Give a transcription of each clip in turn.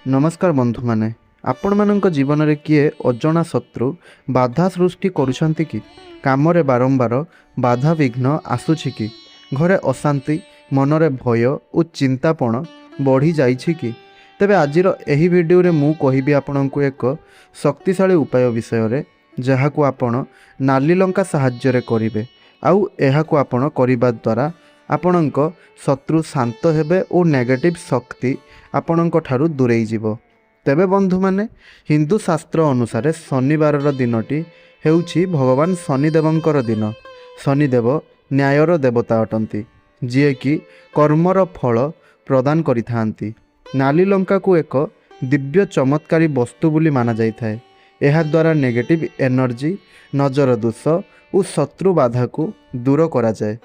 नमस्कार बंधु माने आपण मानक जीवन में किए अजଣା शत्रु बाधा सृष्टि करुछंती कि काम रे बारंबार बाधा विघ्न आसुछि कि घरे अशांति मनरे भय और चिंतापण बढ़ी जाइछि कि तेबे आजिर एही वीडियो रे मु कहिबी आपनकु एक शक्तिशाली उपाय विषय रे जहाकु आपण नाली लंका सहाय्य रे करिवे आउ एहाकु आपण करिबा द्वारा आपणक शत्रु शांत हेबे और नेगेटिव शक्ति आपणक ठारु दूरेई जीवो। तेबे बंधु माने हिंदू शास्त्र अनुसार शनिवार दिनटी हेउछि भगवान शनिदेवंकर दिन। शनिदेव न्यायर देवता अटंती जिए कि कर्मर फल प्रदान करिथांती। नाली लंका को एक दिव्य चमत्कारी वस्तु बोली माना जाइथाए। एहा द्वारा नेगेटिव एनर्जी नजर दोष और शत्रु बाधा को दूर करा जाए।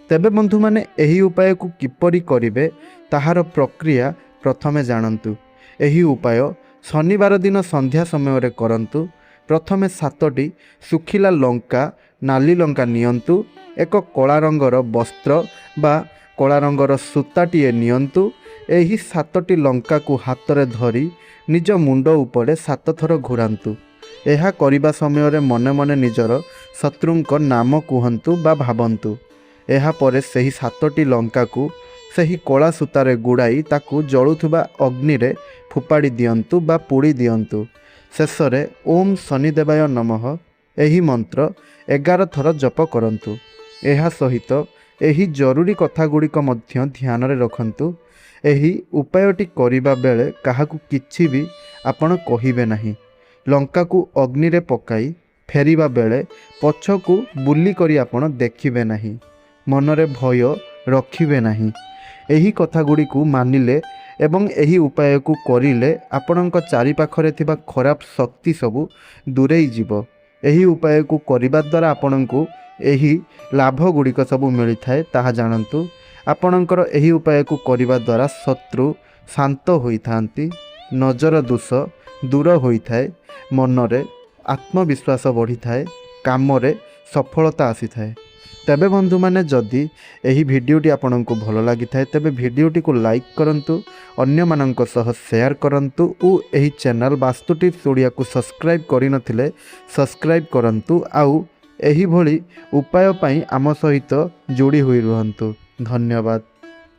तेबे बंधु माने एही उपाय को किपरि करिवे ताहार प्रक्रिया प्रथमे जानंतु। एही उपाय शनिवार दिन संध्या समय रे करंतु। प्रथमे 7टी सुखिला लंका नाली लंका नियंतु। एक कला रंगर वस्त्र बा कला रंगर सूताटीए नियंतु। एही 7टी लंका को हाथ रे धरी निज मुंड उपरे 7 थर घुरांतु। एहा करिबा समय रे मने मने निजर शत्रुंक नाम कुहंतु बा भाबंतु। एहा परे सही 7टी लंका को सही कला सूतारे गुड़ाई ताकू जलुथुबा अग्नि रे फुपाड़ी दियंतु बा पुड़ी दियंतु। शेषरे ओम शनिदेवाय नमः एही मंत्र 11 थर जप करंतु। एहा सहित एही जरूरी कथा गुड़िक मध्य ध्यान रे रखंतु। एही उपायटी करिबा बेले काहाकू किछि भी आपण कहिबे नाही। लंका को अग्नि रे पकाई फेरिबा बेले पछकू बुली करी आपण देखिबे नाही। मनरे भय रखिबे नाही। एही कथा गुड़ी को मानिले एवं एही उपाय को करिले आपणक चारि पाखरे थिबा खराब शक्ति सबु दूरेई जीवो। एही उपाय को करिबा द्वारा आपणकू एही लाभ गुड़िक सबु मिलिथाए ताहा जानंतु। आपणकर एही उपाय को करिबा द्वारा शत्रु शांत होइथांती, नजर दोष दूर होइथाए, मनरे आत्मविश्वास बढ़िथाए, काम रे सफलता आसीथाए। तेबे बंधु माने जदि एही भिडियोटी आपनको भल लागि थाए तेबे भिडियोटी को लाइक करंतु, अन्य माननक सह शेयर करंतु और एही चैनल वास्तु टिप्स ओडिया को सब्सक्राइब करि नथिले सब्सक्राइब करंतु। आउ एही भली उपाय पई आम सहित जोड़ी होई रहंतु। धन्यवाद।